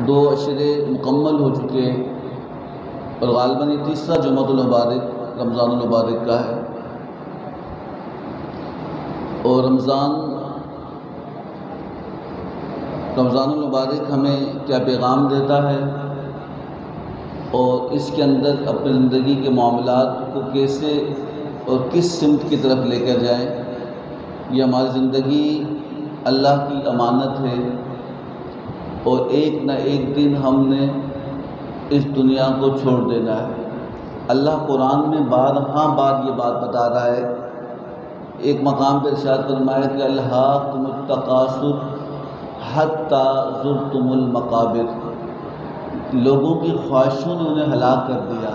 دو اشرے مکمل ہو چکے اور غالباً یہ تیسرا جمعۃ المبارک رمضان المبارک کا ہے، اور رمضان المبارک ہمیں کیا پیغام دیتا ہے اور اس کے اندر اپنی زندگی کے معاملات کو کیسے اور کس سمت کی طرف لے کر جائیں۔ یہ ہماری زندگی اللہ کی امانت ہے اور ایک نہ ایک دن ہم نے اس دنیا کو چھوڑ دینا ہے۔ اللہ قرآن میں بارہا بار یہ بات بتا رہا ہے۔ ایک مقام پر ارشاد فرمایا کہ الہاکم التکاثر حتی زرتم المقابر، لوگوں کی خواہشوں نے انہیں ہلاک کر دیا،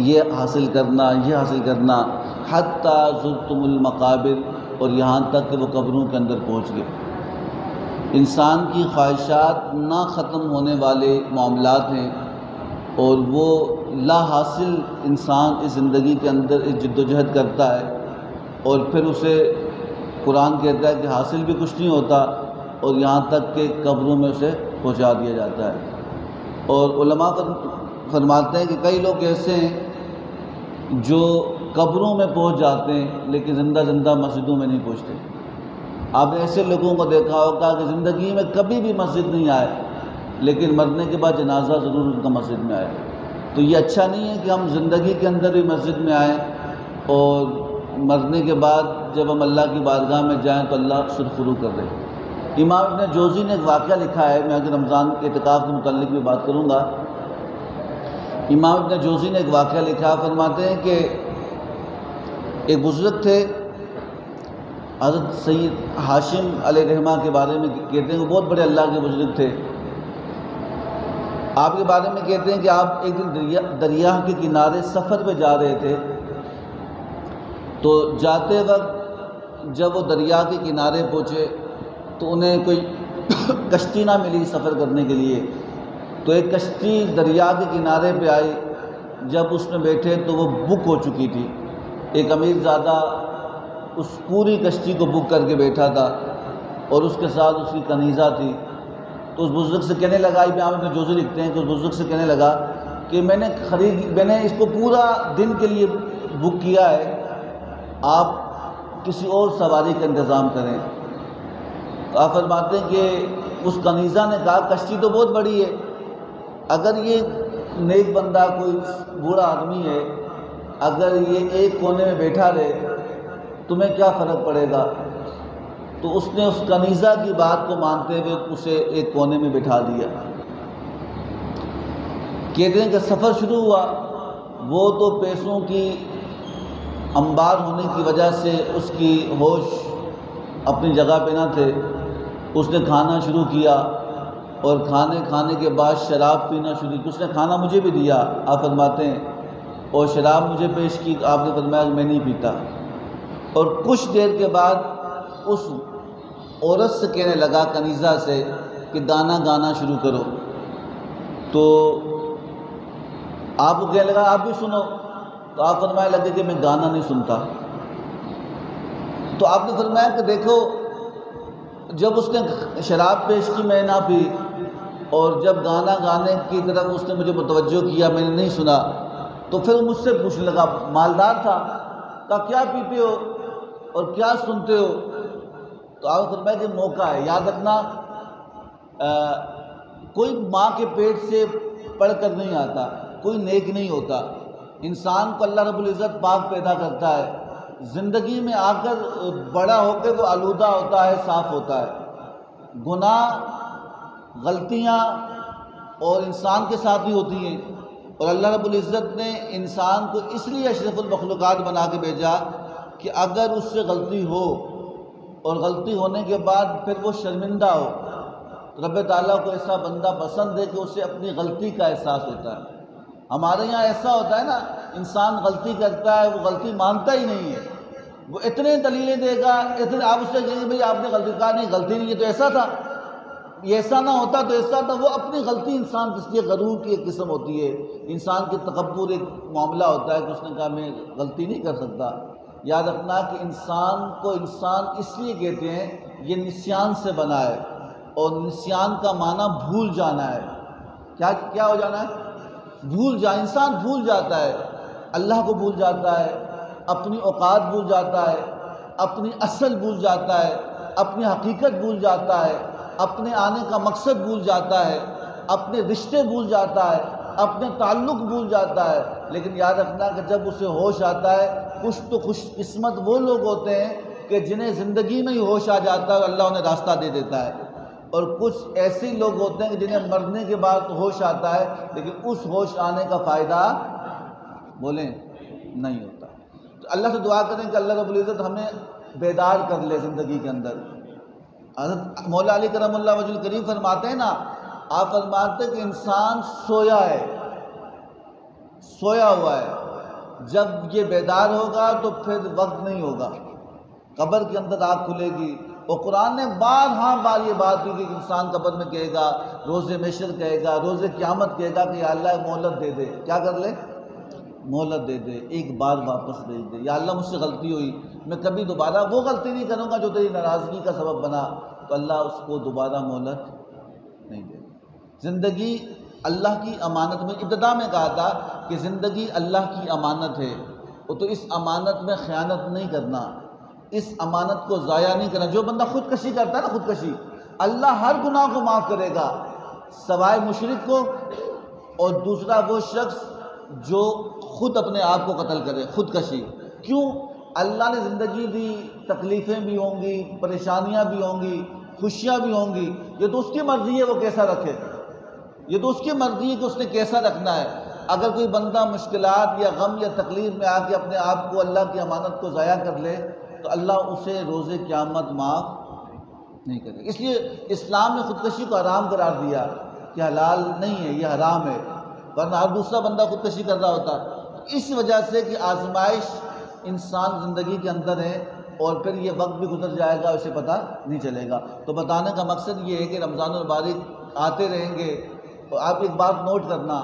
یہ حاصل کرنا حتی زرتم المقابر، اور یہاں تک کہ وہ قبروں کے اندر پہنچ گئے۔ انسان کی خواہشات نہ ختم ہونے والے معاملات ہیں، اور وہ لا حاصل انسان اس زندگی کے اندر اس جد و جہد کرتا ہے، اور پھر اسے قرآن کہتا ہے کہ حاصل بھی کچھ نہیں ہوتا، اور یہاں تک کہ قبروں میں اسے پہنچا دیا جاتا ہے۔ اور علماء فرماتے ہیں کہ کئی لوگ ایسے ہیں جو قبروں میں پہنچ جاتے ہیں لیکن زندہ مسجدوں میں نہیں پہنچتے۔ آپ نے ایسے لوگوں کو دیکھا ہوگا کہ زندگی میں کبھی بھی مسجد نہیں آئے لیکن مرنے کے بعد جنازہ ضرور ان کا مسجد میں آئے۔ تو یہ اچھا نہیں ہے کہ ہم زندگی کے اندر بھی مسجد میں آئیں اور مرنے کے بعد جب ہم اللہ کی بارگاہ میں جائیں تو اللہ سرخرو کر دے۔ امام ابن جوزی نے ایک واقعہ لکھا ہے، میں آگے رمضان کے اعتکاف کے متعلق بھی بات کروں گا۔ امام ابن جوزی نے ایک واقعہ لکھا، فرماتے ہیں کہ ایک بزرگ تھے، حضرت سید ہاشم علیہ رحمہ کے بارے میں کہتے ہیں کہ بہت بڑے اللہ کے بزرگ تھے۔ آپ کے بارے میں کہتے ہیں کہ آپ ایک دن دریا کے کنارے سفر پہ جا رہے تھے، تو جاتے وقت جب وہ دریا کے کنارے پہنچے تو انہیں کوئی کشتی نہ ملی سفر کرنے کے لیے، تو ایک کشتی دریا کے کنارے پہ آئی۔ جب اس میں بیٹھے تو وہ بک ہو چکی تھی، ایک امیر زادہ اس پوری کشتی کو بک کر کے بیٹھا تھا اور اس کے ساتھ اس کی کنیزہ تھی۔ تو اس بزرگ سے کہنے لگا، امام ابن جوزی لکھتے ہیں کہ اس بزرگ سے کہنے لگا کہ میں نے اس کو پورا دن کے لیے بک کیا ہے، آپ کسی اور سواری کا انتظام کریں۔ تو آپ فرماتے ہیں کہ اس کنیزہ نے کہا کشتی تو بہت بڑی ہے، اگر یہ نیک بندہ کوئی بوڑھا آدمی ہے، اگر یہ ایک کونے میں بیٹھا رہے تمہیں کیا فرق پڑے گا؟ تو اس نے اس کنیزہ کی بات کو مانتے ہوئے اسے ایک کونے میں بٹھا دیا۔ کہتے ہیں کہ سفر شروع ہوا، وہ تو پیسوں کی انبار ہونے کی وجہ سے اس کی ہوش اپنی جگہ پہ نہ تھے۔ اس نے کھانا شروع کیا اور کھانے کے بعد شراب پینا شروع کی۔ اس نے کھانا مجھے بھی دیا، آپ فرماتے ہیں، اور شراب مجھے پیش کی، آپ نے فرمایا میں نہیں پیتا۔ اور کچھ دیر کے بعد اس عورت سے کہنے لگا کنیزہ سے کہ گانا گانا شروع کرو۔ تو آپ کو کہنے لگا آپ بھی سنو، تو آپ فرمانے لگے کہ میں گانا نہیں سنتا۔ تو آپ نے فرمایا کہ دیکھو، جب اس نے شراب پیش کی میں نہ پی، اور جب گانا گانے کی طرف اس نے مجھے متوجہ کیا میں نے نہیں سنا، تو پھر مجھ سے پوچھنے لگا، مالدار تھا، کہا کیا پیتے ہو اور کیا سنتے ہو؟ تو آپ نے فرمایا کہ موقع ہے، یاد رکھنا کوئی ماں کے پیٹ سے پڑھ کر نہیں آتا، کوئی نیک نہیں ہوتا۔ انسان کو اللہ رب العزت پاک پیدا کرتا ہے، زندگی میں آ کر بڑا ہو کے وہ آلودہ ہوتا ہے، صاف ہوتا ہے۔ گناہ، غلطیاں اور انسان کے ساتھ بھی ہوتی ہیں، اور اللہ رب العزت نے انسان کو اس لیے اشرف المخلوقات بنا کے بھیجا کہ اگر اس سے غلطی ہو اور غلطی ہونے کے بعد پھر وہ شرمندہ ہو، تو رب تعالیٰ کو ایسا بندہ پسند ہے کہ اسے اپنی غلطی کا احساس ہوتا ہے۔ ہمارے یہاں ایسا ہوتا ہے نا، انسان غلطی کرتا ہے، وہ غلطی مانتا ہی نہیں ہے، وہ اتنے دلیلیں دے گا، اتنے آپ اس سے کہیں گے بھئی آپ نے غلطی کہا، نہیں غلطی نہیں، یہ تو ایسا تھا، یہ ایسا نہ ہوتا تو ایسا تھا۔ وہ اپنی غلطی انسان اس لیے غرور کی ایک قسم ہوتی ہے، انسان کی تکبر ایک معاملہ ہوتا ہے کہ اس نے کہا میں غلطی نہیں کر سکتا۔ یاد رکھنا کہ انسان کو انسان اس لیے کہتے ہیں، یہ نسیان سے بنا ہے، اور نسیان کا معنی بھول جانا ہے۔ کیا ہو جانا ہے؟ بھول جا، انسان بھول جاتا ہے، اللہ کو بھول جاتا ہے، اپنی اوقات بھول جاتا ہے، اپنی اصل بھول جاتا ہے، اپنی حقیقت بھول جاتا ہے، اپنے آنے کا مقصد بھول جاتا ہے، اپنے رشتے بھول جاتا ہے، اپنے تعلق بھول جاتا ہے۔ لیکن یاد رکھنا کہ جب اسے ہوش آتا ہے، کچھ تو خوش قسمت وہ لوگ ہوتے ہیں کہ جنہیں زندگی میں ہی ہوش آ جاتا ہے اور اللہ انہیں راستہ دے دیتا ہے، اور کچھ ایسے لوگ ہوتے ہیں کہ جنہیں مرنے کے بعد ہوش آتا ہے لیکن اس ہوش آنے کا فائدہ بولیں نہیں ہوتا۔ تو اللہ سے دعا کریں کہ اللہ رب العزت ہمیں بیدار کر لے زندگی کے اندر۔ حضرت مولا علی کرم اللہ وجہ الکریم فرماتے ہیں نا، آپ فرماتے ہیں کہ انسان سویا ہے، سویا ہوا ہے، جب یہ بیدار ہوگا تو پھر وقت نہیں ہوگا، قبر کے اندر آنکھ کھلے گی۔ اور قرآن نے بار یہ بات کی کہ انسان قبر میں کہے گا، روز محشر کہے گا، روز قیامت کہے گا کہ یا اللہ مہلت دے دے۔ کیا کر لے؟ مہلت دے دے، ایک بار واپس بھیج دے۔ یا اللہ مجھ سے غلطی ہوئی، میں کبھی دوبارہ وہ غلطی نہیں کروں گا جو تیری ناراضگی کا سبب بنا، تو اللہ اس کو دوبارہ مہلت نہیں دے۔ زندگی اللہ کی امانت میں ابتدا میں کہا تھا کہ زندگی اللہ کی امانت ہے، تو اس امانت میں خیانت نہیں کرنا، اس امانت کو ضائع نہیں کرنا۔ جو بندہ خودکشی کرتا ہے نا، خودکشی، اللہ ہر گناہ کو معاف کرے گا سوائے مشرک کو، اور دوسرا وہ شخص جو خود اپنے آپ کو قتل کرے، خودکشی۔ کیوں؟ اللہ نے زندگی دی، تکلیفیں بھی ہوں گی، پریشانیاں بھی ہوں گی، خوشیاں بھی ہوں گی، یہ تو اس کی مرضی ہے وہ کیسا رکھے، یہ تو اس کی مرضی ہے کہ اس نے کیسا رکھنا ہے۔ اگر کوئی بندہ مشکلات یا غم یا تکلیف میں آ کے اپنے آپ کو اللہ کی امانت کو ضائع کر لے تو اللہ اسے روز قیامت معاف نہیں کرے۔ اس لیے اسلام نے خودکشی کو حرام قرار دیا کہ حلال نہیں ہے، یہ حرام ہے، ورنہ ہر دوسرا بندہ خودکشی کر رہا ہوتا۔ اس وجہ سے کہ آزمائش انسان زندگی کے اندر ہے، اور پھر یہ وقت بھی گزر جائے گا، اسے پتہ نہیں چلے گا۔ تو بتانے کا مقصد یہ ہے کہ رمضان المبارک آتے رہیں گے، اور آپ ایک بات نوٹ کرنا،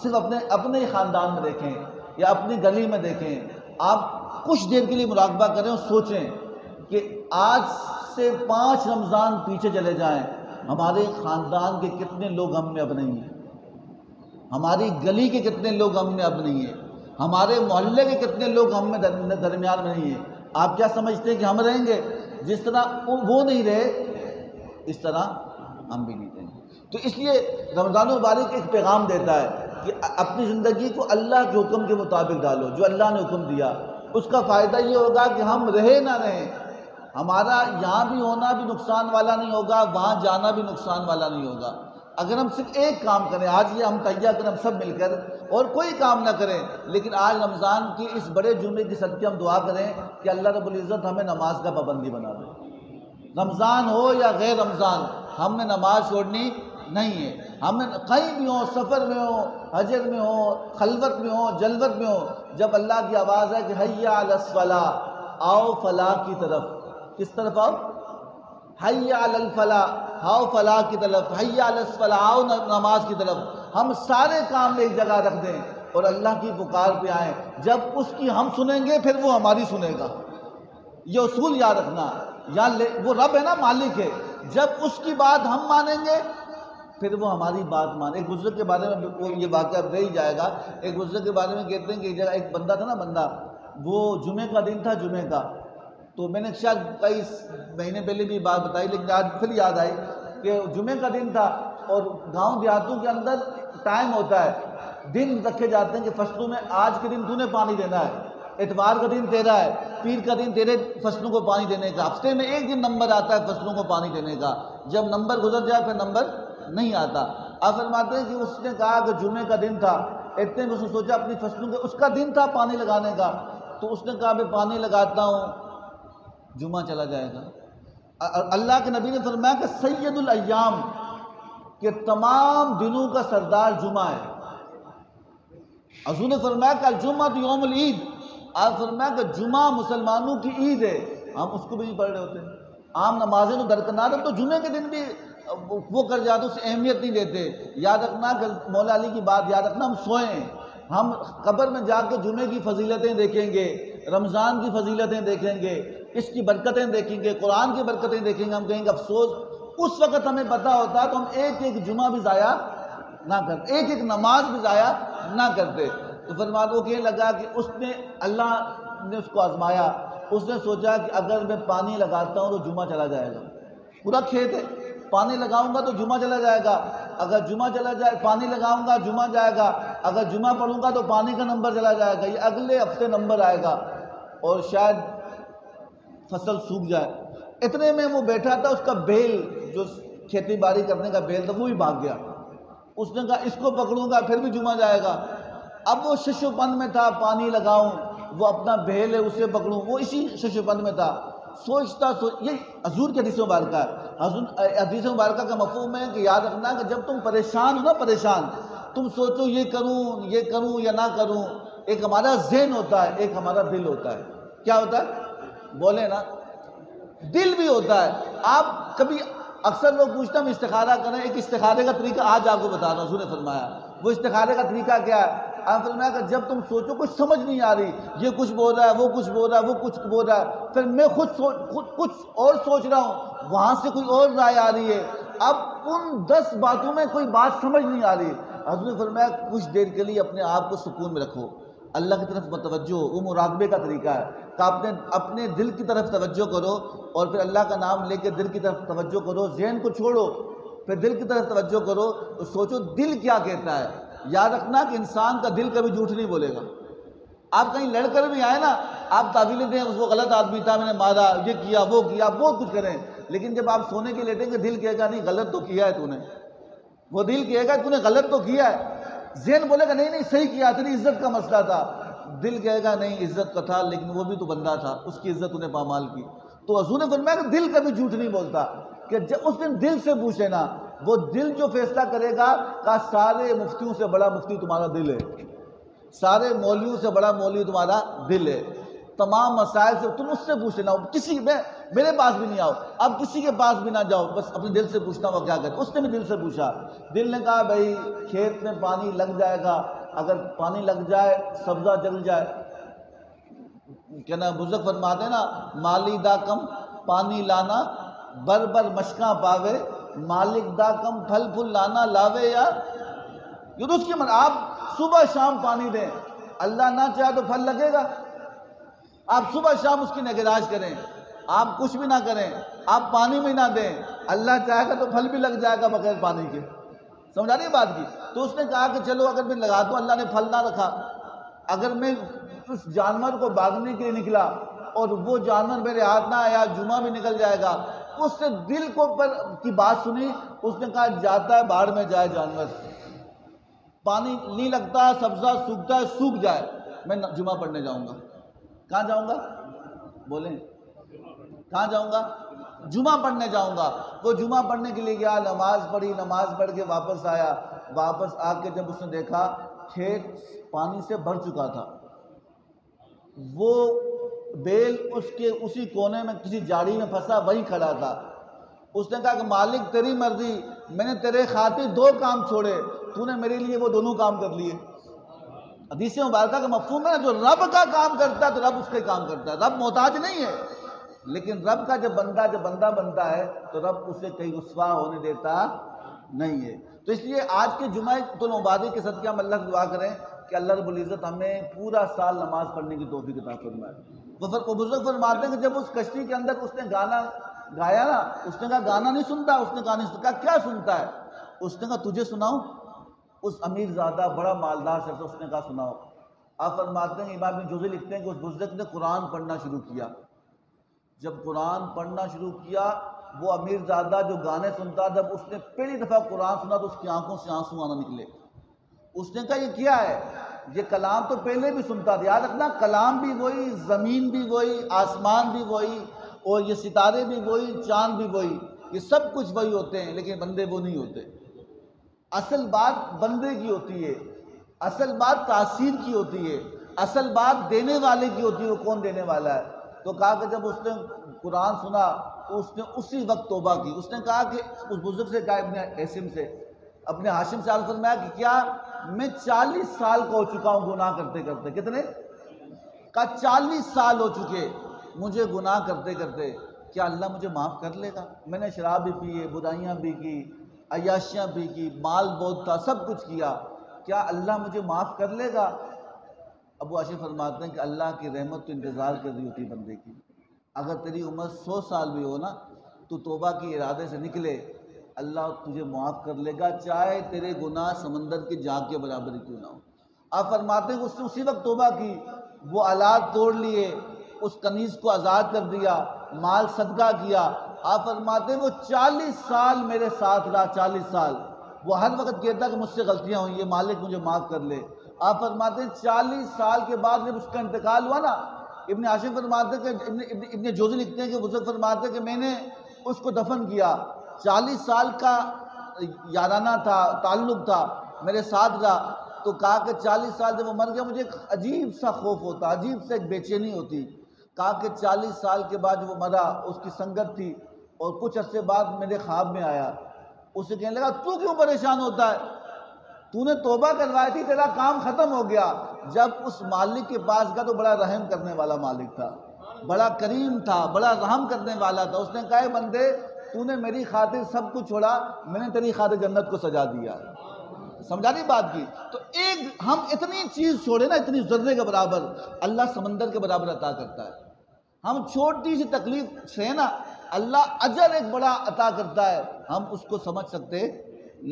صرف اپنے ہی خاندان میں دیکھیں یا اپنی گلی میں دیکھیں، آپ کچھ دیر کے لیے مراقبہ کریں اور سوچیں کہ آج سے 5 رمضان پیچھے چلے جائیں، ہمارے خاندان کے کتنے لوگ ہم میں اب نہیں ہیں، ہماری گلی کے کتنے لوگ ہم میں اب نہیں ہیں، ہمارے محلے کے کتنے لوگ ہم میں درمیان میں نہیں ہیں۔ آپ کیا سمجھتے ہیں کہ ہم رہیں گے؟ جس طرح وہ نہیں رہے اس طرح ہم بھی نہیں رہیں گے۔ تو اس لیے رمضان المبارک ایک پیغام دیتا ہے کہ اپنی زندگی کو اللہ کے حکم کے مطابق ڈالو، جو اللہ نے حکم دیا۔ اس کا فائدہ یہ ہوگا کہ ہم رہے نہ رہیں، ہمارا یہاں بھی ہونا بھی نقصان والا نہیں ہوگا، وہاں جانا بھی نقصان والا نہیں ہوگا۔ اگر ہم صرف ایک کام کریں، آج یہ ہم تہیہ کریں ہم سب مل کر، اور کوئی کام نہ کریں، لیکن آج رمضان کی اس بڑے جمعے کی صدقے ہم دعا کریں کہ اللہ رب العزت ہمیں نماز کا پابندی بنا دے۔ رمضان ہو یا غیر رمضان، ہم نے نماز چھوڑنی نہیں ہے۔ ہم کہیں بھی ہوں، سفر میں ہوں، حجر میں ہوں، خلوت میں ہوں، جلوت میں ہوں، جب اللہ کی آواز ہے کہ حی علی الصلاۃ، آؤ فلاح کی طرف، کس طرف آؤ؟ حی علی الفلاح، آؤ فلاح کی طرف، حی علی الصلاۃ، آؤ نماز کی طرف، ہم سارے کام ایک جگہ رکھ دیں اور اللہ کی پکار پہ آئیں۔ جب اس کی ہم سنیں گے پھر وہ ہماری سنے گا۔ یہ اصول یاد رکھنا، وہ رب ہے نا، مالک ہے، جب اس کی بات ہم مانیں گے پھر وہ ہماری بات مانے۔ ایک بزرگ کے بارے میں وہ یہ واقعہ رہ ہی جائے گا، ایک بزرگ کے بارے میں کہتے ہیں کہ ایک جگہ ایک بندہ تھا نا، وہ جمعے کا دن تھا، جمعے کا، تو میں نے شاید کئی مہینے پہلے بھی بات بتائی لیکن آج پھر یاد آئی کہ جمعے کا دن تھا، اور گاؤں دیہاتوں کے اندر ٹائم ہوتا ہے، دن رکھے جاتے ہیں کہ فصلوں میں آج کے دن تو نے پانی دینا ہے، اتوار کا دن تیرا ہے، پیر کا دن تیرے فصلوں کو پانی دینے کا، ہفتے میں ایک دن نمبر آتا ہے فصلوں کو پانی دینے کا، جب نمبر گزر جائے پھر نمبر نہیں آتا۔ آپ فرماتے ہیں کہ اس نے کہا کہ جمعے کا دن تھا، اتنے میں اس نے سوچا اپنی فصلوں کے، اس کا دن تھا پانی لگانے کا، تو اس نے کہا میں پانی لگاتا ہوں، جمعہ چلا جائے گا۔ اللہ کے نبی نے فرمایا کہ سید الایام، کہ تمام دنوں کا سردار جمعہ ہے۔ حضور نے فرمایا کہ الجمعہ یوم العید، آپ فرمایا کہ جمعہ مسلمانوں کی عید ہے، ہم اس کو بھی نہیں پڑھ رہے ہوتے، عام نمازیں تو درکنار، تو جمعے کے دن بھی وہ کر جاتے، اسے اہمیت نہیں دیتے۔ یاد رکھنا کہ مولا علی کی بات یاد رکھنا، ہم سوئے ہیں، ہم قبر میں جا کے جمعے کی فضیلتیں دیکھیں گے، رمضان کی فضیلتیں دیکھیں گے، اس کی برکتیں دیکھیں گے، قرآن کی برکتیں دیکھیں گے، ہم کہیں گے افسوس اس وقت ہمیں پتہ ہوتا تو ہم ایک ایک جمعہ بھی ضائع نہ کرتے، ایک ایک نماز بھی ضائع نہ کرتے۔ تو فرماتے وہ کہنے لگا کہ اس نے اللہ نے اس کو آزمایا، اس نے سوچا کہ اگر میں پانی لگاتا ہوں تو جمعہ چلا جائے گا، پورا کھیت ہے، پانی لگاؤں گا تو جمعہ چلا جائے گا، اگر جمعہ چلا جائے پانی لگاؤں گا جمعہ جائے گا، اگر جمعہ پڑھوں گا تو پانی کا نمبر چلا جائے گا، یہ اگلے ہفتے نمبر آئے گا اور شاید فصل سوکھ جائے۔ اتنے میں وہ بیٹھا تھا، اس کا بیل جو کھیتی باڑی کرنے کا بیل تھا وہ بھی بھاگ گیا۔ اس نے کہا اس کو پکڑوں گا پھر بھی جمعہ جائے گا۔ اب وہ شش و پن میں تھا، پانی لگاؤں، وہ اپنا بیل ہے اسے پکڑوں، وہ اسی شش و پن میں تھا، سوچتا یہ حضور کی حدیث مبارکہ ہے۔ حدیث مبارکہ کا مفہوم ہے کہ یاد رکھنا کہ جب تم پریشان ہو نا، پریشان، تم سوچو یہ کروں یا نہ کروں، ایک ہمارا ذہن ہوتا ہے، ایک ہمارا دل ہوتا ہے۔ کیا ہوتا ہے؟ بولے نا، دل بھی ہوتا ہے۔ آپ کبھی اکثر لوگ پوچھتے ہیں ہم استخارہ کریں، ایک استخارے کا طریقہ آج آپ کو بتا رہا ہوں، حضور نے فرمایا وہ استخارے کا طریقہ کیا ہے۔ آپ فرمایا کہ جب تم سوچو کچھ سمجھ نہیں آ رہی، یہ کچھ بول رہا ہے، وہ کچھ بول رہا ہے، وہ کچھ بول رہا ہے، پھر میں خود کچھ اور سوچ رہا ہوں، وہاں سے کوئی اور رائے آ رہی ہے، اب ان 10 باتوں میں کوئی بات سمجھ نہیں آ رہی۔ حضور نے فرمایا کچھ دیر کے لیے اپنے آپ کو سکون میں رکھو، اللہ کی طرف متوجہ ہو، وہ مراقبے کا طریقہ ہے کہ اپنے دل کی طرف توجہ کرو اور پھر اللہ کا نام لے کے دل کی طرف توجہ کرو، ذہن کو چھوڑو، پھر دل کی طرف توجہ کرو تو سوچو دل کیا کہتا ہے۔ یاد رکھنا کہ انسان کا دل کبھی جھوٹ نہیں بولے گا۔ آپ کہیں لڑ کر بھی آئے نا، آپ تعویلیں دیں اس کو غلط آدمی تھا، میں نے مارا، یہ کیا وہ کیا، بہت کچھ کریں، لیکن جب آپ سونے کے لیٹیں گے دل کہے گا نہیں غلط تو کیا ہے تو نے، وہ دل کہے گا تو نے غلط تو کیا ہے، ذہن بولے گا نہیں نہیں صحیح کیا، تیری عزت کا مسئلہ تھا، دل کہے گا نہیں عزت کا تھا لیکن وہ بھی تو بندہ تھا، اس کی عزت انہیں پامال کی۔ تو حضور نے فرمایا کہ دل کبھی جھوٹ نہیں بولتا، کہ جب اس دن دل سے پوچھے نا، وہ دل جو فیصلہ کرے گا کہ سارے مفتیوں سے بڑا مفتی تمہارا دل ہے، سارے مولویوں سے بڑا مولوی تمہارا دل ہے، تمام مسائل سے تم اس سے پوچھ لینا، کسی میں میرے پاس بھی نہیں آؤ، اب کسی کے پاس بھی نہ جاؤ، بس اپنے دل سے پوچھنا وہ کیا کہتے۔ اس نے بھی دل سے پوچھا، دل نے کہا بھائی کھیت میں پانی لگ جائے گا، اگر پانی لگ جائے سبزہ جل جائے، کیا نا بزرگ فرماتے ہیں نا، مالی دا کم پانی لانا بر بر مشکاں پاوے، مالک دا کم پھل پھل لانا لاوے یا یہ تو اس کی آپ صبح شام پانی دیں، اللہ نہ چاہے تو پھل لگے گا، آپ صبح شام اس کی نگہداشت کریں، آپ کچھ بھی نہ کریں، آپ پانی بھی نہ دیں، اللہ چاہے گا تو پھل بھی لگ جائے گا بغیر پانی کے۔ سمجھ آ رہی ہے بات کی؟ تو اس نے کہا کہ چلو اگر میں لگا دوں، اللہ نے پھل نہ رکھا، اگر میں اس جانور کو باغنے کے لیے نکلا اور وہ جانور میرے ہاتھ نہ آیا، جمعہ بھی نکل جائے گا، اس سے دل کو پر کی بات سنی، اس نے کہا جاتا ہے باہر میں جائے جانور، پانی نہیں لگتا، سبزہ سوکھتا ہے سوکھ جائے، میں جمعہ پڑھنے جاؤں گا۔ کہاں جاؤں گا؟ بولیں کہاں جاؤں گا؟ جمعہ پڑھنے جاؤں گا۔ وہ جمعہ پڑھنے کے لیے گیا، نماز پڑھی، نماز پڑھ کے واپس آیا، واپس آ کے جب اس نے دیکھا کھیت پانی سے بھر چکا تھا، وہ بیل اس کے اسی کونے میں کسی جاڑی میں پھنسا وہیں کھڑا تھا۔ اس نے کہا کہ مالک تیری مرضی، میں نے تیرے خاطر 2 کام چھوڑے، تو نے میرے لیے وہ دونوں کام کر لیے۔ حدیث مبارکہ کا مفہوم ہے نا، جو رب کا کام کرتا ہے تو رب اس کے کام کرتا ہے، رب محتاج نہیں ہے، لیکن رب کا جب بندہ بنتا ہے تو رب اسے کہیں رسوا ہونے دیتا نہیں ہے۔ تو اس لیے آج کے جمعہ المبارک کے صدقے ہم اللہ سے دعا کریں کہ اللہ رب العزت ہمیں پورا سال نماز پڑھنے کی توفیق عطا فرمائے۔ وہ بزرگ فرماتے ہیں کہ جب اس کشتی کے اندر اس نے گانا گایا نا، اس نے کہا گانا نہیں سنتا، اس نے کہا نہیں سنتا، کیا سنتا ہے؟ اس نے کہا تجھے سناؤں؟ اس امیر زادہ بڑا مالدار شخص، اس نے کہا سناؤ۔ آپ فرماتے ہیں امام ابن جوزی لکھتے ہیں کہ اس بزرگ نے قرآن پڑھنا شروع کیا، جب قرآن پڑھنا شروع کیا، وہ امیر زادہ جو گانے سنتا، جب اس نے پہلی دفعہ قرآن سنا تو اس کی آنکھوں سے آنسو آنا نکلے۔ اس نے کہا یہ کیا ہے؟ یہ کلام تو پہلے بھی سنتا تھا، یاد رکھنا کلام بھی وہی، زمین بھی وہی، آسمان بھی وہی، اور یہ ستارے بھی وہی، چاند بھی وہی، یہ سب کچھ وہی ہوتے ہیں، لیکن بندے وہ نہیں ہوتے۔ اصل بات بندے کی ہوتی ہے، اصل بات تاثیر کی ہوتی ہے، اصل بات دینے والے کی ہوتی ہے، وہ کون دینے والا ہے۔ تو کہا کہ جب اس نے قرآن سنا تو اس نے اسی وقت توبہ کی۔ اس نے کہا کہ اس بزرگ سے کہا، ابن حاشم سے، اپنے ہاشم سے عرض فرمایا کہ کیا میں 40 سال کا ہو چکا ہوں گناہ کرتے کرتے؟ کتنے؟ کہا 40 سال ہو چکے مجھے گناہ کرتے کرتے۔ کیا اللہ مجھے معاف کر لے گا؟ میں نے شراب بھی پی ہے، برائیاں بھی کی، عیاشیاں بھی کی، مال بہت تھا، سب کچھ کیا، کیا اللہ مجھے معاف کر لے گا؟ ابو عاشر فرماتے ہیں کہ اللہ کی رحمت تو انتظار کر رہی ہوتی بندے کی. اگر تیری عمر 100 سال بھی ہو نا، تو توبہ کی ارادے سے نکلے، اللہ تجھے معاف کر لے گا، چاہے تیرے گناہ سمندر کی جھاگ کے برابر ہی کیوں نہ ہو. آپ فرماتے ہیں کہ اس نے اسی وقت توبہ کی، وہ آلات توڑ لیے، اس کنیز کو آزاد کر دیا، مال صدقہ کیا. آپ فرماتے ہیں وہ 40 سال میرے ساتھ رہا، 40 سال. وہ ہر وقت کہتا کہ مجھ سے غلطیاں ہوئی ہیں، مالک مجھے معاف کر لے. آپ فرماتے ہیں 40 سال کے بعد جب اس کا انتقال ہوا نا، ابن عاشر فرماتے ہیں کہ ابن جوزی لکھتے ہیں کہ بزرگ فرماتے ہیں کہ میں نے اس کو دفن کیا، 40 سال کا یارانہ تھا، تعلق تھا، میرے ساتھ رہا. تو کہا کہ 40 سال جب وہ مر گیا مجھے ایک عجیب سا خوف ہوتا، عجیب سے ایک بے چینی ہوتی. کہا کہ 40 سال کے بعد وہ مرا، اس کی سنگت تھی، اور کچھ عرصے بعد میرے خواب میں آیا. اسے کہنے لگا تو کیوں پریشان ہوتا ہے، تو نے توبہ کروائی تھی، تیرا کام ختم ہو گیا. جب اس مالک کے پاس گیا تو بڑا رحم کرنے والا مالک تھا، بڑا کریم تھا، بڑا رحم کرنے والا تھا. اس نے کہا اے بندے، تو نے میری خاطر سب کچھ چھوڑا، میں نے تیری خاطر جنت کو سجا دیا. سمجھا نہیں بات کی؟ تو ایک ہم اتنی چیز چھوڑے نا، اتنی ذرے کے برابر، اللہ سمندر کے برابر عطا کرتا ہے. ہم چھوٹی سی تکلیف سے نا اللہ اجر ایک بڑا عطا کرتا ہے، ہم اس کو سمجھ سکتے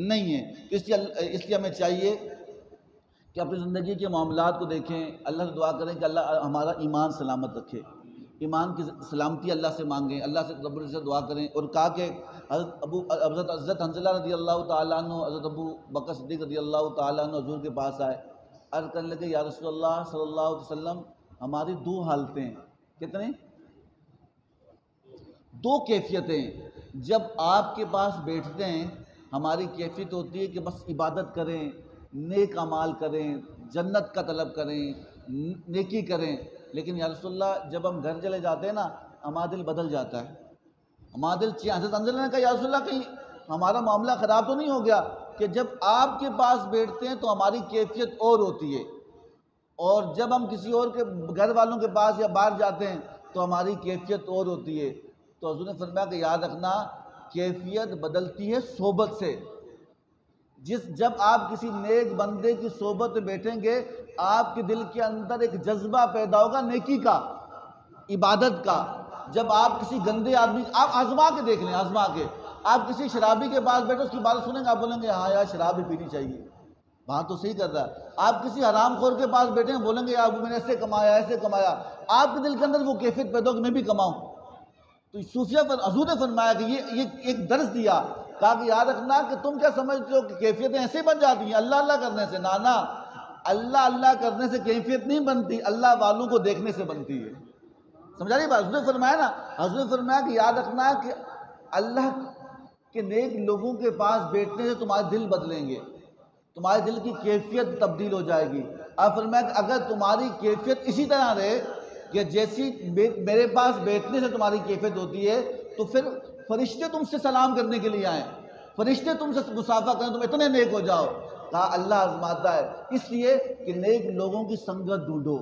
نہیں ہیں. اس لیے ہمیں چاہیے کہ اپنی زندگی کے معاملات کو دیکھیں، اللہ سے دعا کریں کہ اللہ ہمارا ایمان سلامت رکھے، ایمان کی سلامتی اللہ سے مانگیں، اللہ سے رب العزت دعا کریں. اور کہا کہ حضرت حنظلہ رضی اللہ تعالیٰ عنہ، حضرت ابو بکر صدیق رضی اللہ تعالیٰ عنہ حضور کے پاس آئے، عرض کرنے لگے یا رسول اللہ صلی اللہ علیہ وسلم، ہماری دو حالتیں ہیں. کتنے؟ دو کیفیتیں. جب آپ کے پاس بیٹھتے ہیں ہماری کیفیت ہوتی ہے کہ بس عبادت کریں، نیک اعمال کریں، جنت کا طلب کریں، نیکی کریں. لیکن یا رسول اللہ جب ہم گھر چلے جاتے ہیں نا، ہمارا دل بدل جاتا ہے، ہمارا دل حضرت حنظلہ نے کہا یا رسول اللہ کہیں ہمارا معاملہ خراب تو نہیں ہو گیا؟ کہ جب آپ کے پاس بیٹھتے ہیں تو ہماری کیفیت اور ہوتی ہے، اور جب ہم کسی اور کے گھر والوں کے پاس یا باہر جاتے ہیں تو ہماری کیفیت اور ہوتی ہے. تو حضور نے فرمایا کہ یاد رکھنا کیفیت بدلتی ہے صحبت سے. جب آپ کسی نیک بندے کی صحبت میں بیٹھیں گے، آپ کے دل کے اندر ایک جذبہ پیدا ہوگا نیکی کا، عبادت کا. جب آپ کسی گندے آدمی، آپ آزما کے دیکھ لیں، آزما کے آپ کسی شرابی کے پاس بیٹھے، اس کی بات سنیں گے، آپ بولیں گے ہاں یار شراب بھی پینی چاہیے، بات تو صحیح کر رہا ہے. آپ کسی حرام خور کے پاس بیٹھے ہیں، بولیں گے یار میں نے ایسے کمایا، ایسے کمایا. آپ کے دل کے اندر وہ کیفیت پیدا ہو کہ میں بھی کماؤں. تو صوفیہ حضور نے فرمایا کہ یہ ایک درس دیا، کہا کہ یاد رکھنا کہ تم کیا سمجھتے ہو کہ کیفیتیں ایسے بن جاتی ہیں اللہ اللہ کرنے سے؟ نانا، اللہ اللہ کرنے سے کیفیت نہیں بنتی، اللہ والوں کو دیکھنے سے بنتی ہے. سمجھا نہیں بات؟ حضور نے فرمایا نا، حضور نے فرمایا کہ یاد رکھنا کہ اللہ کے نیک لوگوں کے پاس بیٹھنے سے تمہارے دل بدلیں گے، تمہارے دل کی کیفیت تبدیل ہو جائے گی. آپ فرمایا کہ اگر تمہاری کیفیت اسی طرح رہے کہ جیسی میرے پاس بیٹھنے سے تمہاری کیفیت ہوتی ہے، تو پھر فرشتے تم سے سلام کرنے کے لیے آئیں، فرشتے تم سے مصافحہ کریں، تم اتنے نیک ہو جاؤ. کہا اللہ آزماتا ہے، اس لیے کہ نیک لوگوں کی سنگت ڈھونڈو،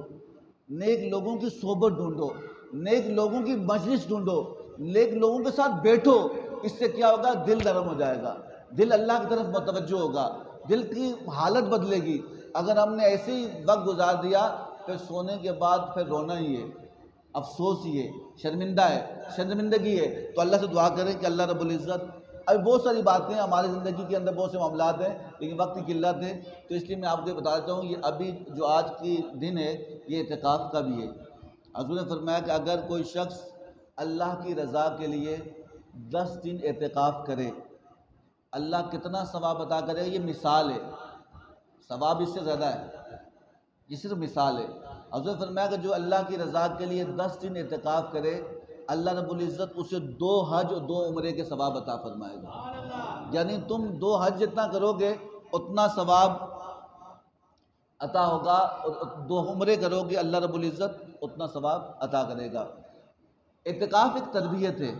نیک لوگوں کی صحبت ڈھونڈو، نیک لوگوں کی مجلس ڈھونڈو، نیک لوگوں کے ساتھ بیٹھو. اس سے کیا ہوگا؟ دل نرم ہو جائے گا، دل اللہ کی طرف متوجہ ہوگا، دل کی حالت بدلے گی. اگر ہم نے ایسے ہی وقت گزار دیا، پھر سونے کے بعد پھر رونا ہی ہے، افسوس ہی ہے، شرمندگی ہے. تو اللہ سے دعا کریں کہ اللہ رب العزت، ابھی بہت ساری باتیں ہماری زندگی کے اندر، بہت سے معاملات ہیں، لیکن وقت کی قلت ہے، تو اس لیے میں آپ کو بتا دیتا ہوں، یہ ابھی جو آج کی دن ہے یہ اعتکاف کا بھی ہے. حضور نے فرمایا کہ اگر کوئی شخص اللہ کی رضا کے لیے 10 دن اعتکاف کرے، اللہ کتنا ثواب عطا کرے. یہ مثال ہے، ثواب اس سے زیادہ ہے، یہ صرف مثال ہے. حضور نے فرمایا کہ جو اللہ کی رضا کے لیے 10 دن اعتکاف کرے، اللہ رب العزت اسے 2 حج اور 2 عمرے کے ثواب عطا فرمائے گا. یعنی تم 2 حج جتنا کرو گے اتنا ثواب عطا ہوگا، اور 2 عمرے کرو گے اللہ رب العزت اتنا ثواب عطا کرے گا. اعتکاف ایک تربیت ہے،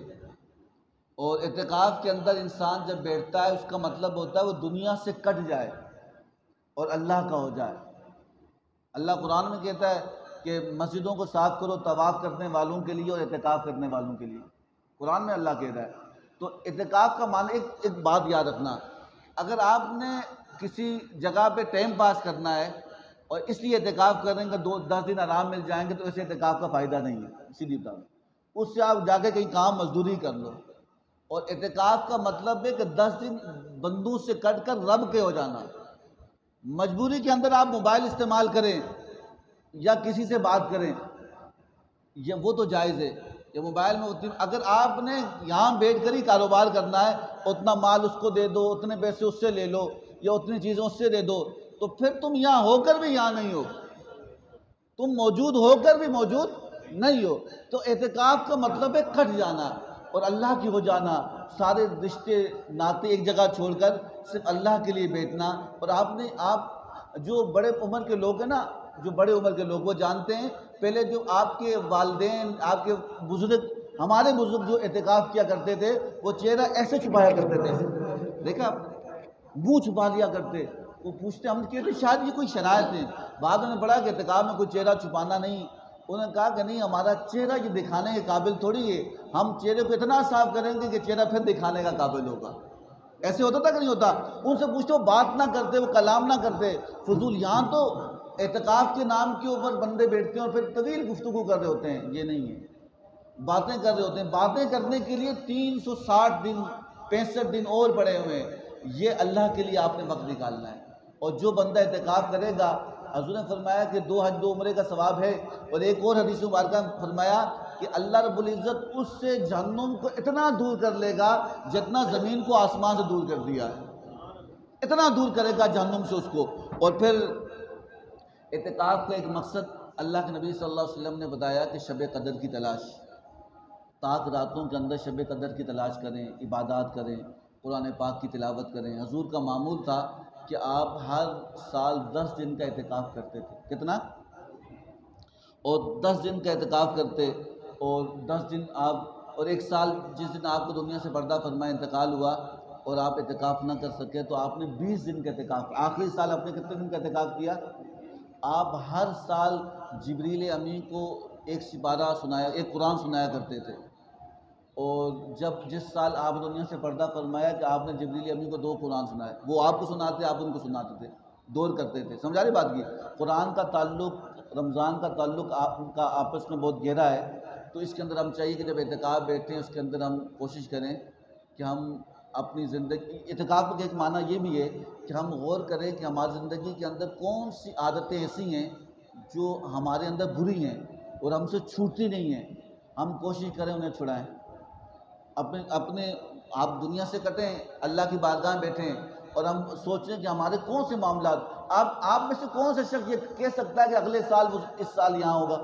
اور اعتکاف کے اندر انسان جب بیٹھتا ہے اس کا مطلب ہوتا ہے وہ دنیا سے کٹ جائے اور اللہ کا ہو جائے. اللہ قرآن میں کہتا ہے کہ مسجدوں کو صاف کرو طواف کرنے والوں کے لیے اور اعتکاف کرنے والوں کے لیے. قرآن میں اللہ کہہ رہا ہے۔ تو اعتکاف کا معنی ایک بات یاد رکھنا، اگر آپ نے کسی جگہ پہ ٹائم پاس کرنا ہے اور اس لیے اعتکاف کریں گے 10 دن آرام مل جائیں گے، تو اسے اعتکاف کا فائدہ نہیں ہے، سیدھی بات۔ اس سے آپ جا کے کہیں کام مزدوری کر لو۔ اور اعتکاف کا مطلب ہے کہ 10 دن بندوق سے کٹ کر رب کے ہو جانا۔ مجبوری کے اندر آپ موبائل استعمال کریں یا کسی سے بات کریں، یہ وہ تو جائز ہے، یہ موبائل میں اگر آپ نے یہاں بیٹھ کر ہی کاروبار کرنا ہے، اتنا مال اس کو دے دو، اتنے پیسے اس سے لے لو یا اتنی چیزیں اس سے دے دو، تو پھر تم یہاں ہو کر بھی یہاں نہیں ہو، تم موجود ہو کر بھی موجود نہیں ہو۔ تو اعتکاف کا مطلب ہے کٹ جانا اور اللہ کی ہو جانا، سارے رشتے ناتے ایک جگہ چھوڑ کر صرف اللہ کے لیے بیٹھنا۔ اور آپ جو بڑے عمر کے لوگ ہیں نا، جو بڑے عمر کے لوگ وہ جانتے ہیں، پہلے جو آپ کے والدین، آپ کے بزرگ، ہمارے بزرگ جو اعتکاف کیا کرتے تھے، وہ چہرہ ایسے چھپایا کرتے تھے، دیکھا آپ نے، منہ چھپا لیا کرتے۔ وہ پوچھتے ہم کہتے شاید یہ کوئی شرائط ہے، بعد میں نے پڑھا کہ اعتکاف میں کوئی چہرہ چھپانا نہیں۔ انہوں نے کہا کہ نہیں، ہمارا چہرہ یہ دکھانے کے قابل تھوڑی ہے، ہم چہرے کو اتنا صاف کریں گے کہ چہرہ پھر دکھانے کا قابل ہوگا۔ ایسے ہوتا تھا کہ نہیں ہوتا؟ ان سے پوچھتے وہ بات نہ کرتے، وہ کلام نہ کرتے، فضول۔ یہاں تو اعتکاف کے نام کے اوپر بندے بیٹھتے ہیں اور پھر طویل گفتگو کر رہے ہوتے ہیں، یہ نہیں ہے، باتیں کر رہے ہوتے ہیں۔ باتیں کرنے کے لیے 360 دن 65 دن اور پڑے ہوئے ہیں، یہ اللہ کے لیے آپ نے وقت نکالنا ہے۔ اور جو بندہ اعتکاف کرے گا، حضور نے فرمایا کہ 2 حج 2 عمرے کا ثواب ہے۔ اور ایک اور حدیث مبارکہ میں فرمایا کہ اللہ رب العزت اس سے جہنم کو اتنا دور کر لے گا جتنا زمین کو آسمان سے دور کر دیا ہے، اتنا دور کرے گا جہنم سے اس کو۔ اور پھر اعتکاف کا ایک مقصد اللہ کے نبی صلی اللہ علیہ وسلم نے بتایا کہ شب قدر کی تلاش، تاک راتوں کے اندر شب قدر کی تلاش کریں، عبادات کریں، قرآن پاک کی تلاوت کریں۔ حضور کا معمول تھا کہ آپ ہر سال 10 دن کا اعتکاف کرتے تھے۔ کتنا؟ اور 10 دن کا اعتکاف کرتے، اور 10 دن اور ایک سال جس دن آپ کو دنیا سے پردہ فرمائے انتقال ہوا اور آپ اعتکاف نہ کر سکے، تو آپ نے 20 دن کا اعتکاف، آخری سال آپ نے کتنے دن کا اعتکاف کیا؟ آپ ہر سال جبریل امی کو ایک سپارہ سنایا، ایک قرآن سنایا کرتے تھے۔ اور جس سال آپ دنیا سے پردہ فرمایا کہ آپ نے جبریل امی کو 2 قرآن سنائے، وہ آپ کو سناتے، آپ ان کو سناتے تھے، دور کرتے تھے۔ سمجھا رہی بات کی؟ قرآن کا تعلق، رمضان کا تعلق آپ کا آپس میں بہت گہرا ہے۔ تو اس کے اندر ہم چاہیے کہ جب اعتکاف بیٹھیں اس کے اندر ہم کوشش کریں کہ ہم اپنی زندگی، اعتکاف کا ایک معنی یہ بھی ہے کہ ہم غور کریں کہ ہماری زندگی کے اندر کون سی عادتیں ایسی ہیں جو ہمارے اندر بری ہیں اور ہم سے چھوٹتی نہیں ہیں، ہم کوشش کریں انہیں چھڑائیں۔ اپنے آپ دنیا سے کٹیں، اللہ کی بارگاہ میں بیٹھیں اور ہم سوچیں کہ ہمارے کون سے معاملات، آپ میں سے کون سے شخص یہ کہہ سکتا ہے کہ اگلے سال وہ اس سال یہاں ہوگا؟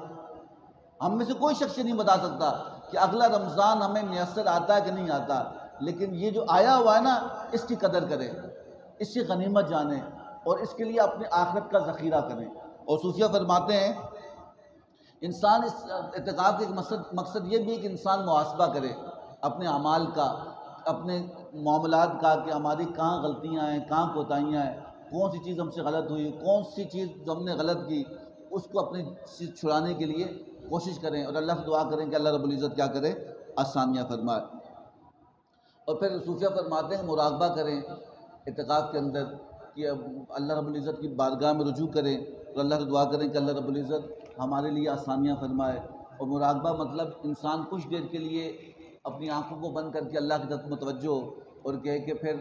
ہم میں سے کوئی شخص نہیں بتا سکتا کہ اگلا رمضان ہمیں میسر آتا ہے کہ نہیں آتا، لیکن یہ جو آیا ہوا ہے نا، اس کی قدر کریں، اس کی غنیمت جانیں اور اس کے لیے اپنے آخرت کا ذخیرہ کریں۔ اور صوفیہ فرماتے ہیں انسان، اس اعتکاف کے مقصد یہ بھی ہے کہ انسان محاسبہ کرے اپنے اعمال کا، اپنے معاملات کا، کہ ہماری کہاں غلطیاں ہیں، کہاں کوتاہیاں ہیں، کون سی چیز ہم سے غلط ہوئی، کون سی چیز جو ہم نے غلط کی، اس کو اپنی چیز چھڑانے کے لیے کوشش کریں اور اللہ سے دعا کریں کہ اللہ رب العزت کیا کرے، آسانیاں فرمائے۔ اور پھر صوفیہ فرماتے ہیں مراقبہ کریں اعتکاف کے اندر، کہ اللہ رب العزت کی بارگاہ میں رجوع کریں اور اللہ سے دعا کریں کہ اللہ رب العزت ہمارے لیے آسانیاں فرمائے۔ اور مراقبہ مطلب انسان کچھ دیر کے لیے اپنی آنکھوں کو بند کر کے اللہ کی طرف متوجہ ہو اور کہے کہ پھر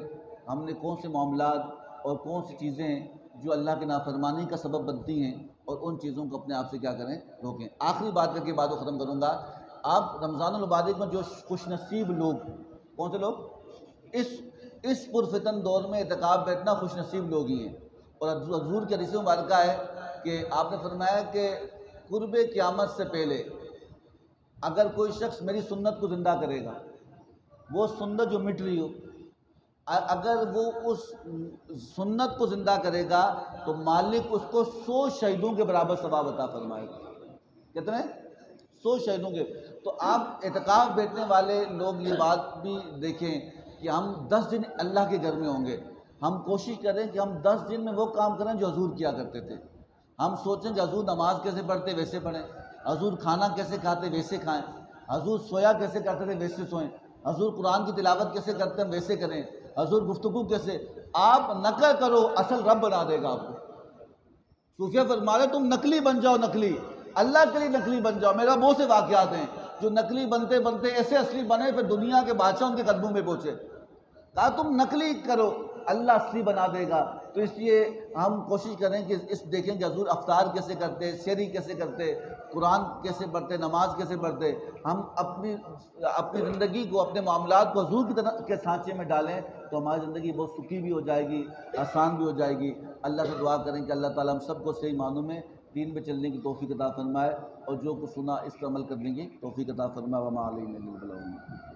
ہم نے کون سے معاملات اور کون سی چیزیں جو اللہ کے نافرمانی کا سبب بنتی ہیں، اور ان چیزوں کو اپنے آپ سے کیا کریں، روکیں۔ آخری بات کر کے بات کو ختم کروں گا۔ آپ رمضان المبارک میں جو خوش نصیب لوگ، کون سے لوگ؟ اس پرفتن دور میں اعتکاف بیٹھنا خوش نصیب لوگ ہی ہیں۔ اور حضور کی حدیث مبارکہ ہے کہ آپ نے فرمایا کہ قرب قیامت سے پہلے اگر کوئی شخص میری سنت کو زندہ کرے گا، وہ سنت جو مٹ رہی ہو، اگر وہ اس سنت کو زندہ کرے گا تو مالک اس کو 100 شہیدوں کے برابر ثواب عطا فرمائے گا۔ کتنے؟ 100 شہیدوں کے۔ تو آپ اعتکاف بیٹھنے والے لوگ یہ بات بھی دیکھیں کہ ہم 10 دن اللہ کے گھر میں ہوں گے، ہم کوشش کریں کہ ہم 10 دن میں وہ کام کریں جو حضور کیا کرتے تھے۔ ہم سوچیں کہ حضور نماز کیسے پڑھتے ویسے پڑھیں، حضور کھانا کیسے کھاتے ویسے کھائیں، حضور سویا کیسے کرتے تھے ویسے سوئیں، حضور قرآن کی تلاوت کیسے کرتے ہیں ویسے کریں، حضور گفتگو کیسے، آپ نقل کرو اصل رب بنا دے گا آپ کو۔ صوفیہ فرما رہے تم نقلی بن جاؤ، نقلی اللہ کے لیے نقلی بن جاؤ۔ میرا بہت سے واقعات ہیں جو نقلی بنتے بنتے ایسے اصلی بنے پھر دنیا کے بادشاہ ان کے قدموں میں پہنچے۔ کہا تم نقلی کرو اللہ اصلی بنا دے گا۔ تو اس لیے ہم کوشش کریں کہ دیکھیں کہ حضور افطار کیسے کرتے، سحری کیسے کرتے، قرآن کیسے پڑھتے، نماز کیسے پڑھتے۔ ہم اپنی زندگی کو، اپنے معاملات کو حضور کی طرح کے سانچے میں ڈالیں تو ہماری زندگی بہت سکھی بھی ہو جائے گی، آسان بھی ہو جائے گی۔ اللہ سے دعا کریں کہ اللہ تعالیٰ ہم سب کو صحیح معنوں میں دین پہ چلنے کی توفیق عطا فرمائے، اور جو کچھ سنا اس پر عمل کرنے کی توفیق عطا فرمائے۔ وما علینا الا البلاغ۔